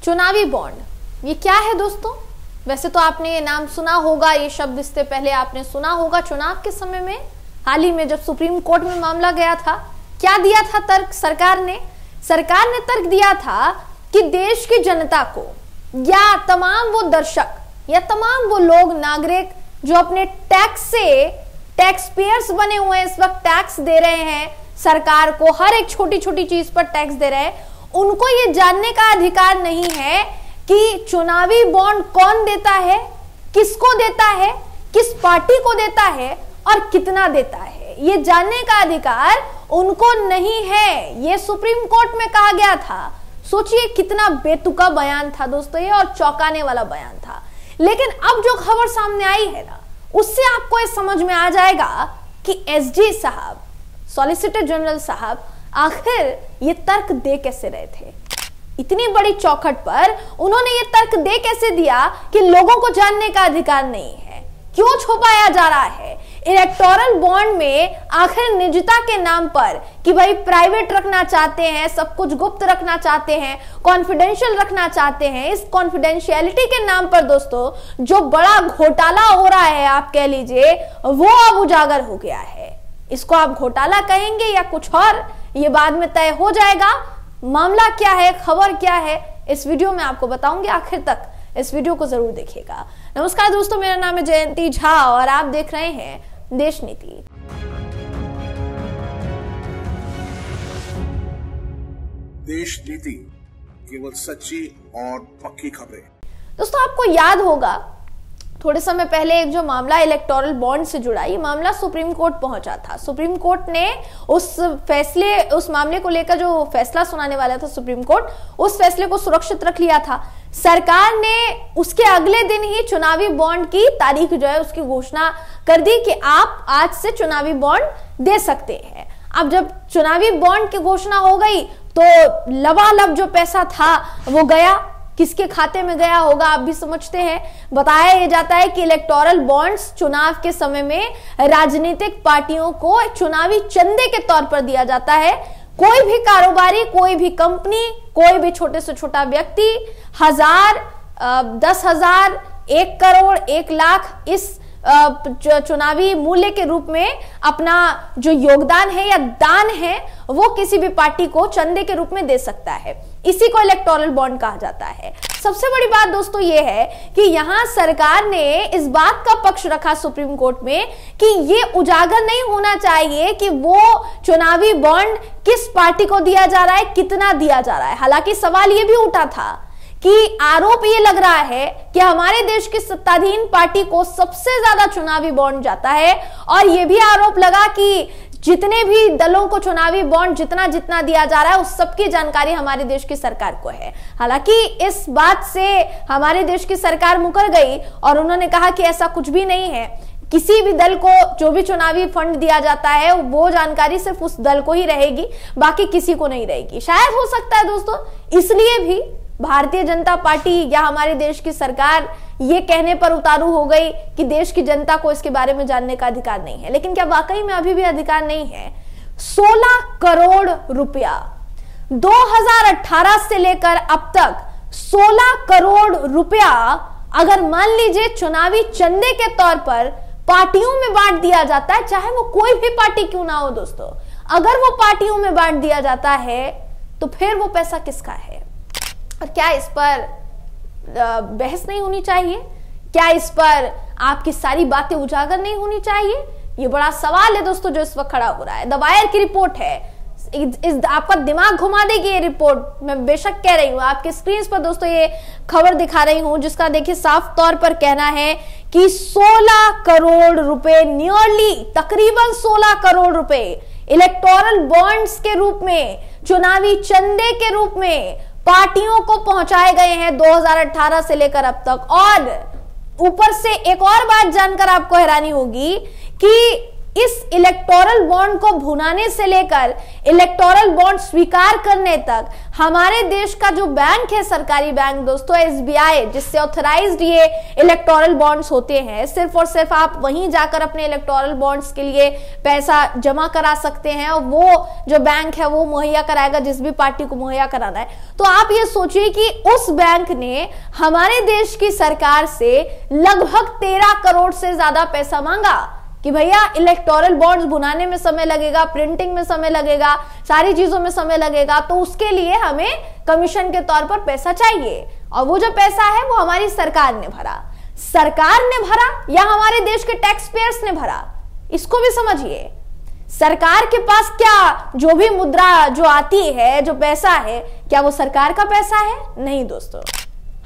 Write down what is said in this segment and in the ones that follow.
चुनावी बॉन्ड, ये क्या है दोस्तों? वैसे तो आपने ये नाम सुना होगा, ये शब्द इससे पहले आपने सुना होगा। चुनाव के समय में हाल ही में जब सुप्रीम कोर्ट में मामला गया था, क्या दिया था तर्क सरकार ने तर्क दिया था कि देश की जनता को या तमाम वो दर्शक या तमाम वो लोग नागरिक जो अपने टैक्स से टैक्स पेयर्स बने हुए हैं, इस वक्त टैक्स दे रहे हैं सरकार को, हर एक छोटी छोटी चीज पर टैक्स दे रहे हैं, उनको ये जानने का अधिकार नहीं है कि चुनावी बॉन्ड कौन देता है, किसको देता है, किस पार्टी को देता है और कितना देता है। ये जानने का अधिकार उनको नहीं है, ये सुप्रीम कोर्ट में कहा गया था। सोचिए कितना बेतुका बयान था दोस्तों ये, और चौंकाने वाला बयान था। लेकिन अब जो खबर सामने आई है ना, उससे आपको ये समझ में आ जाएगा कि एसजी साहब, सॉलिसिटर जनरल साहब आखिर ये तर्क दे कैसे रहे थे। इतनी बड़ी चौखट पर उन्होंने ये तर्क दे कैसे दिया कि लोगों को जानने का अधिकार नहीं है, क्यों छुपाया जा रहा है इलेक्टोरल बॉन्ड में आखिर निजता के नाम पर, कि भाई प्राइवेट रखना चाहते हैं, सब कुछ गुप्त रखना चाहते हैं, कॉन्फिडेंशियल रखना चाहते हैं। इस कॉन्फिडेंशियलिटी के नाम पर दोस्तों जो बड़ा घोटाला हो रहा है, आप कह लीजिए, वो अब उजागर हो गया है। इसको आप घोटाला कहेंगे या कुछ और, ये बाद में तय हो जाएगा। मामला क्या है, खबर क्या है, इस वीडियो में आपको बताऊंगी। आखिर तक इस वीडियो को जरूर देखिएगा। नमस्कार दोस्तों, मेरा नाम है जयंती झा और आप देख रहे हैं देश नीति। देश नीति, केवल सच्ची और पक्की खबरें। दोस्तों आपको याद होगा थोड़े समय पहले एक जो मामला इलेक्टोरल बॉन्ड से जुड़ा, ये मामला सुप्रीम कोर्ट पहुंचा था। सुप्रीम कोर्ट ने उस मामले को लेकर जो फैसला सुनाने वाला था सुप्रीम कोर्ट, उस फैसले को सुरक्षित रख लिया था। सरकार ने उसके अगले दिन ही चुनावी बॉन्ड की तारीख जो है उसकी घोषणा कर दी कि आप आज से चुनावी बॉन्ड दे सकते हैं। अब जब चुनावी बॉन्ड की घोषणा हो गई तो लबालब जो पैसा था वो गया, किसके खाते में गया होगा आप भी समझते हैं। बताया यह जाता है कि इलेक्टोरल बॉन्ड्स चुनाव के समय में राजनीतिक पार्टियों को चुनावी चंदे के तौर पर दिया जाता है। कोई भी कारोबारी, कोई भी कंपनी, कोई भी छोटे से छोटा व्यक्ति 1000, 10,000, 1 करोड़, 1 लाख इस चुनावी मूल्य के रूप में अपना जो योगदान है या दान है वो किसी भी पार्टी को चंदे के रूप में दे सकता है। इसी को इलेक्टोरल बॉन्ड कहा जाता है। सबसे बड़ी बात दोस्तों ये है कि यहां सरकार ने इस बात का पक्ष रखा सुप्रीम कोर्ट में कि ये उजागर नहीं होना चाहिए कि वो चुनावी बॉन्ड किस पार्टी को दिया जा रहा है, कितना दिया जा रहा है। हालांकि सवाल ये भी उठा था कि आरोप ये लग रहा है कि हमारे देश की सत्ताधीन पार्टी को सबसे ज्यादा चुनावी बॉन्ड जाता है, और ये भी आरोप लगा कि जितने भी दलों को चुनावी बॉन्ड जितना जितना दिया जा रहा है उस सबकी जानकारी हमारे देश की सरकार को है। हालांकि इस बात से हमारे देश की सरकार मुकर गई और उन्होंने कहा कि ऐसा कुछ भी नहीं है। किसी भी दल को जो भी चुनावी फंड दिया जाता है वो जानकारी सिर्फ उस दल को ही रहेगी, बाकी किसी को नहीं रहेगी। शायद हो सकता है दोस्तों इसलिए भी भारतीय जनता पार्टी या हमारे देश की सरकार ये कहने पर उतारू हो गई कि देश की जनता को इसके बारे में जानने का अधिकार नहीं है। लेकिन क्या वाकई में अभी भी अधिकार नहीं है? 16 करोड़ रुपया 2018 से लेकर अब तक 16 करोड़ रुपया अगर मान लीजिए चुनावी चंदे के तौर पर पार्टियों में बांट दिया जाता है, चाहे वो कोई भी पार्टी क्यों ना हो दोस्तों, अगर वो पार्टियों में बांट दिया जाता है तो फिर वो पैसा किसका है? और क्या इस पर बहस नहीं होनी चाहिए? क्या इस पर आपकी सारी बातें उजागर नहीं होनी चाहिए? ये बड़ा सवाल है दोस्तों जो इस वक्त खड़ा हो रहा है। द वायर की रिपोर्ट है, आपका दिमाग घुमा देगी ये रिपोर्ट, मैं बेशक कह रही हूं। आपके स्क्रीन पर दोस्तों ये खबर दिखा रही हूं जिसका देखिए साफ तौर पर कहना है कि 16 करोड़ रुपए, नियरली तकरीबन 16 करोड़ रुपए इलेक्टोरल बॉन्ड्स के रूप में, चुनावी चंदे के रूप में पार्टियों को पहुंचाए गए हैं 2018 से लेकर अब तक। और ऊपर से एक और बात जानकर आपको हैरानी होगी कि इस इलेक्टोरल बॉन्ड को भुनाने से लेकर इलेक्टोरल बॉन्ड स्वीकार करने तक हमारे देश का जो बैंक है, सरकारी बैंक दोस्तों, एसबीआई, जिससे ऑथराइज्ड ये इलेक्टोरल बॉन्ड्स होते हैं, सिर्फ और सिर्फ आप वहीं जाकर अपने इलेक्टोरल बॉन्ड्स के लिए पैसा जमा करा सकते हैं और वो जो बैंक है वो मुहैया कराएगा जिस भी पार्टी को मुहैया कराना है। तो आप ये सोचिए कि उस बैंक ने हमारे देश की सरकार से लगभग 13 करोड़ से ज्यादा पैसा मांगा कि भैया इलेक्टोरल बॉन्ड्स बुनाने में समय लगेगा, प्रिंटिंग में समय लगेगा, सारी चीजों में समय लगेगा, तो उसके लिए हमें कमीशन के तौर पर पैसा चाहिए। और वो जो पैसा है वो हमारी सरकार ने भरा। सरकार ने भरा या हमारे देश के टैक्स पेयर्स ने भरा, इसको भी समझिए। सरकार के पास क्या जो भी मुद्रा जो आती है, जो पैसा है, क्या वो सरकार का पैसा है? नहीं दोस्तों,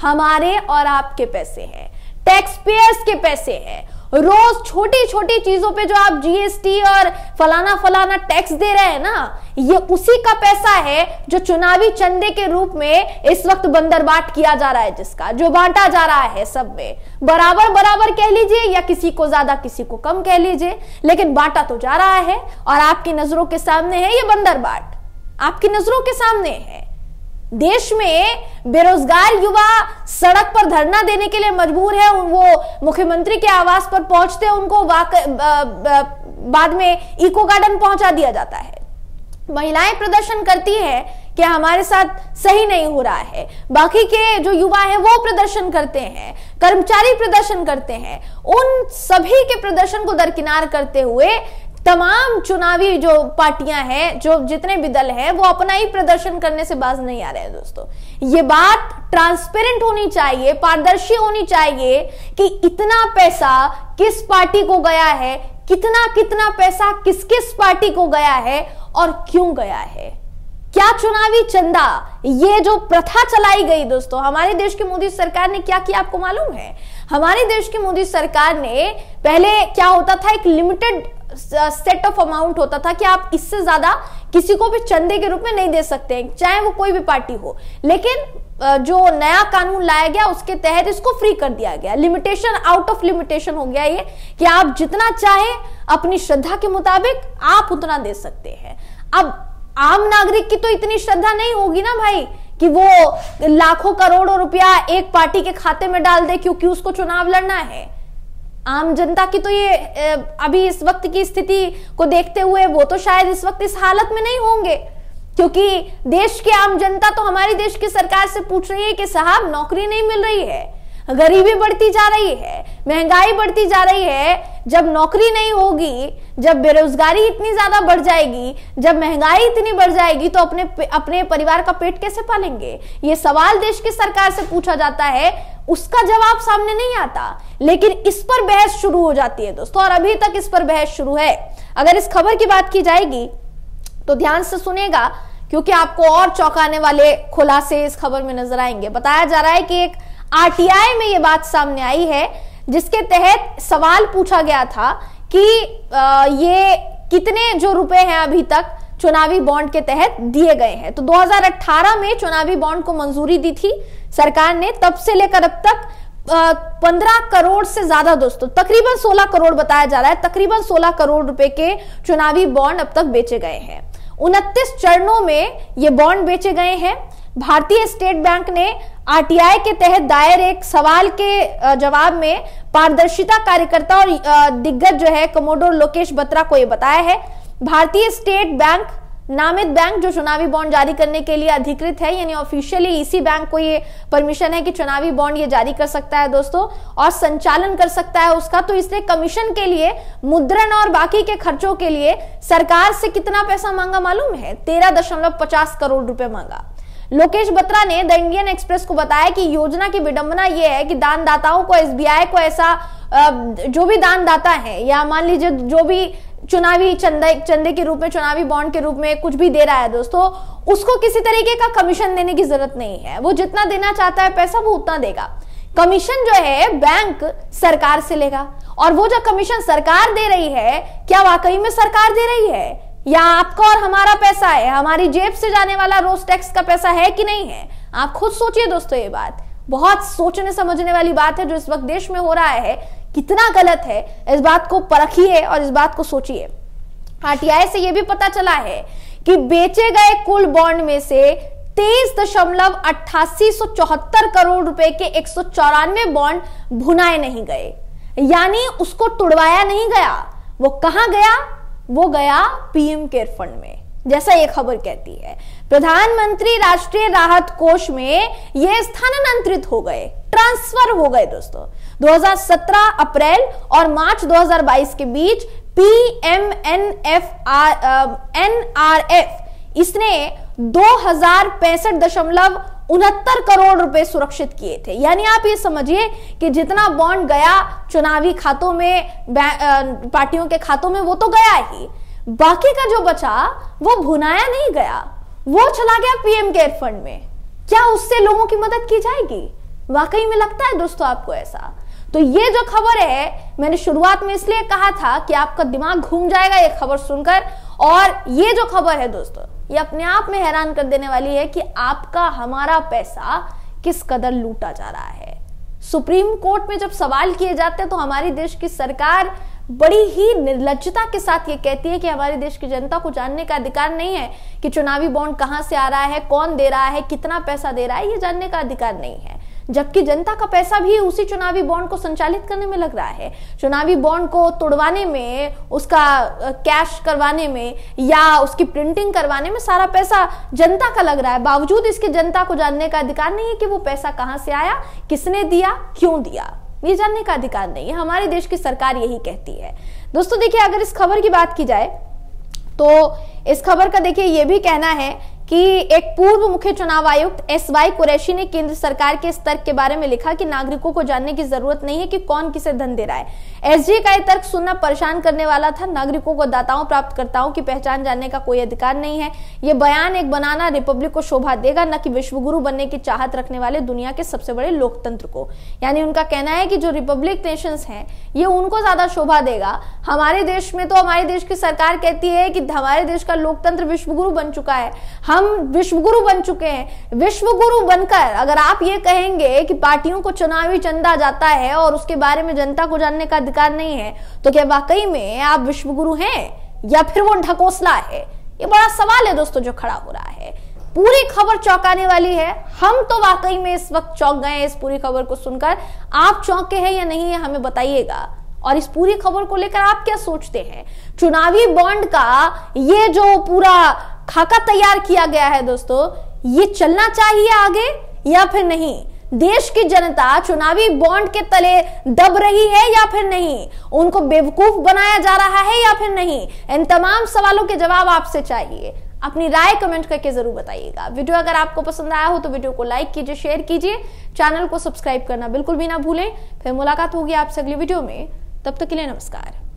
हमारे और आपके पैसे हैं, टैक्स पेयर्स के पैसे हैं। रोज छोटी छोटी चीजों पे जो आप जीएसटी और फलाना फलाना टैक्स दे रहे हैं ना, ये उसी का पैसा है जो चुनावी चंदे के रूप में इस वक्त बंदरबाट किया जा रहा है, जिसका जो बांटा जा रहा है सब में बराबर बराबर कह लीजिए या किसी को ज्यादा किसी को कम कह लीजिए, लेकिन बांटा तो जा रहा है। और आपकी नजरों के सामने है ये बंदरबाट, आपकी नजरों के सामने है। देश में बेरोजगार युवा सड़क पर धरना देने के लिए मजबूर है, वो मुख्यमंत्री के आवास पर पहुंचते उनको बाद में इको गार्डन पहुंचा दिया जाता है। महिलाएं प्रदर्शन करती हैं कि हमारे साथ सही नहीं हो रहा है, बाकी के जो युवा हैं वो प्रदर्शन करते हैं, कर्मचारी प्रदर्शन करते हैं। उन सभी के प्रदर्शन को दरकिनार करते हुए तमाम चुनावी जो पार्टियां हैं, जो जितने भी दल हैं, वो अपना ही प्रदर्शन करने से बाज नहीं आ रहे हैं दोस्तों। ये बात ट्रांसपेरेंट होनी चाहिए, पारदर्शी होनी चाहिए कि इतना पैसा किस पार्टी को गया है, कितना कितना पैसा किस किस पार्टी को गया है और क्यों गया है। क्या चुनावी चंदा, ये जो प्रथा चलाई गई दोस्तों, हमारे देश की मोदी सरकार ने क्या किया आपको मालूम है? हमारे देश की मोदी सरकार ने पहले क्या होता था, एक लिमिटेड सेट ऑफ अमाउंट होता था कि आप इससे ज्यादा किसी को भी चंदे के रूप में नहीं दे सकते, चाहे वो कोई भी पार्टी हो। लेकिन जो नया कानून लाया गया उसके तहत इसको फ्री कर दिया गया, लिमिटेशन आउट ऑफ लिमिटेशन हो गया ये कि आप जितना चाहे अपनी श्रद्धा के मुताबिक आप उतना दे सकते हैं। अब आम नागरिक की तो इतनी श्रद्धा नहीं होगी ना भाई कि वो लाखों करोड़ों रुपया एक पार्टी के खाते में डाल दे क्योंकि उसको चुनाव लड़ना है। आम जनता की तो ये अभी इस वक्त की स्थिति को देखते हुए वो तो शायद इस वक्त इस हालत में नहीं होंगे, क्योंकि देश की आम जनता तो हमारी देश की सरकार से पूछ रही है कि साहब नौकरी नहीं मिल रही है, गरीबी बढ़ती जा रही है, महंगाई बढ़ती जा रही है। जब नौकरी नहीं होगी, जब बेरोजगारी इतनी ज्यादा बढ़ जाएगी, जब महंगाई इतनी बढ़ जाएगी, तो अपने परिवार का पेट कैसे पालेंगे? ये सवाल देश की सरकार से पूछा जाता है, उसका जवाब सामने नहीं आता, लेकिन इस पर बहस शुरू हो जाती है दोस्तों, और अभी तक इस पर बहस शुरू है। अगर इस खबर की बात की जाएगी तो ध्यान से सुनेगा, क्योंकि आपको और चौंकाने वाले खुलासे इस खबर में नजर आएंगे। बताया जा रहा है कि एक आरटीआई में ये बात सामने आई है, जिसके तहत सवाल पूछा गया था कि ये कितने जो रुपए हैं अभी तक चुनावी बॉन्ड के तहत दिए गए हैं। तो 2018 में चुनावी बॉन्ड को मंजूरी दी थी सरकार ने, तब से लेकर अब तक 15 करोड़ से ज्यादा दोस्तों, तकरीबन 16 करोड़ बताया जा रहा है, तकरीबन 16 करोड़ रुपए के चुनावी बॉन्ड अब तक बेचे गए हैं। 29 चरणों में ये बॉन्ड बेचे गए हैं। भारतीय स्टेट बैंक ने आरटीआई के तहत दायर एक सवाल के जवाब में पारदर्शिता कार्यकर्ता और दिग्गज जो है कमोडोर लोकेश बत्रा को यह बताया है। भारतीय स्टेट बैंक नामित बैंक जो चुनावी बॉन्ड जारी करने के लिए अधिकृत है, यानी ऑफिशियली इसी बैंक को ये परमिशन है कि चुनावी बॉन्ड ये जारी कर सकता है दोस्तों, और संचालन कर सकता है उसका। तो इसने कमीशन के लिए, मुद्रण और बाकी के खर्चों के लिए सरकार से कितना पैसा मांगा मालूम है? 13.50 करोड़ रुपए मांगा। लोकेश बत्रा ने द इंडियन एक्सप्रेस को बताया कि योजना की विडंबना यह है कि दानदाताओं को, एसबीआई को ऐसा जो भी दानदाता है या मान लीजिए जो भी चुनावी चंदे के रूप में, चुनावी बॉन्ड के रूप में कुछ भी दे रहा है दोस्तों, उसको किसी तरीके का कमीशन देने की जरूरत नहीं है। वो जितना देना चाहता है पैसा वो उतना देगा। कमीशन जो है बैंक सरकार से लेगा, और वो जो कमीशन सरकार दे रही है, क्या वाकई में सरकार दे रही है या आपका और हमारा पैसा है, हमारी जेब से जाने वाला रोज टैक्स का पैसा है कि नहीं है? आप खुद सोचिए दोस्तों, ये बात बहुत सोचने समझने वाली बात है जो इस वक्त देश में हो रहा है कितना गलत है, इस बात को परखिए और इस बात को सोचिए। आरटीआई से यह भी पता चला है कि बेचे गए कुल बॉन्ड में से 23.8874 करोड़ रुपए के 194 बॉन्ड भुनाए नहीं गए, यानी उसको तुड़वाया नहीं गया। वो कहां गया? वो गया पीएम केयर फंड में, जैसा ये खबर कहती है। प्रधानमंत्री राष्ट्रीय राहत कोष में ये स्थानांतरित हो गए, ट्रांसफर हो गए दोस्तों। 2017 अप्रैल और मार्च 2022 के बीच PMNF इसने 2065.69 करोड़ रुपए सुरक्षित किए थे। यानी आप ये समझिए कि जितना बॉन्ड गया चुनावी खातों में, पार्टियों के खातों में, वो तो गया ही, बाकी का जो बचा वो भुनाया नहीं गया, वो चला गया पीएम केयर फंड में। क्या उससे लोगों की मदद की जाएगी? वाकई में लगता है दोस्तों आपको ऐसा? तो ये जो खबर है, मैंने शुरुआत में इसलिए कहा था कि आपका दिमाग घूम जाएगा ये खबर सुनकर। और ये जो खबर है दोस्तों, ये अपने आप में हैरान कर देने वाली है कि आपका, हमारा पैसा किस कदर लूटा जा रहा है। सुप्रीम कोर्ट में जब सवाल किए जाते हैं तो हमारी देश की सरकार बड़ी ही निर्लज्जता के साथ ये कहती है कि हमारे देश की जनता को जानने का अधिकार नहीं है कि चुनावी बॉन्ड कहां से आ रहा है, कौन दे रहा है, कितना पैसा दे रहा है, ये जानने का अधिकार नहीं है। जबकि जनता का पैसा भी उसी चुनावी बॉन्ड को संचालित करने में लग रहा है, चुनावी बॉन्ड को तोड़वाने में, उसका कैश करवाने में या उसकी प्रिंटिंग करवाने में सारा पैसा जनता का लग रहा है। बावजूद इसके जनता को जानने का अधिकार नहीं है कि वो पैसा कहां से आया, किसने दिया, क्यों दिया, ये जानने का अधिकार नहीं है। हमारे देश की सरकार यही कहती है। दोस्तों देखिए, अगर इस खबर की बात की जाए तो इस खबर का देखिए ये भी कहना है कि एक पूर्व मुख्य चुनाव आयुक्त SY कुरैशी ने केंद्र सरकार के इस तर्क के बारे में लिखा कि नागरिकों को जानने की जरूरत नहीं है कि कौन किसे धन दे रहा है। SG का यह तर्क सुनना परेशान करने वाला था। नागरिकों को दाताओं, प्राप्तकर्ताओं की पहचान जानने का कोई अधिकार नहीं है। यह बयान एक बनाना रिपब्लिक को शोभा देगा, न कि विश्वगुरु बनने की चाहत रखने वाले दुनिया के सबसे बड़े लोकतंत्र को। यानी उनका कहना है कि जो रिपब्लिक नेशंस हैं ये उनको ज्यादा शोभा देगा। हमारे देश में तो हमारे देश की सरकार कहती है कि हमारे देश का लोकतंत्र विश्वगुरु बन चुका है, हम विश्वगुरु बन चुके हैं। विश्वगुरु बनकर अगर आप ये कहेंगे कि पार्टियों को चुनावी चंदा जाता है और उसके बारे में जनता को जानने का अधिकार नहीं है, तो क्या वाकई में आप विश्वगुरु हैं या फिर वो ढकोसला है? ये बड़ा सवाल है दोस्तों जो खड़ा हो रहा है। पूरी खबर चौंकाने वाली है। हम तो वाकई में इस वक्त चौंक गए इस पूरी खबर को सुनकर। आप चौंके हैं या नहीं है हमें बताइएगा। और इस पूरी खबर को लेकर आप क्या सोचते हैं? चुनावी बॉन्ड का ये जो पूरा खाका तैयार किया गया है दोस्तों, ये चलना चाहिए आगे या फिर नहीं? देश की जनता चुनावी बॉन्ड के तले दब रही है या फिर नहीं? उनको बेवकूफ बनाया जा रहा है या फिर नहीं? इन तमाम सवालों के जवाब आपसे चाहिए। अपनी राय कमेंट करके जरूर बताइएगा। वीडियो अगर आपको पसंद आया हो तो वीडियो को लाइक कीजिए, शेयर कीजिए, चैनल को सब्सक्राइब करना बिल्कुल भी ना भूलें। फिर मुलाकात होगी आपसे अगली वीडियो में। तब तक के लिए नमस्कार।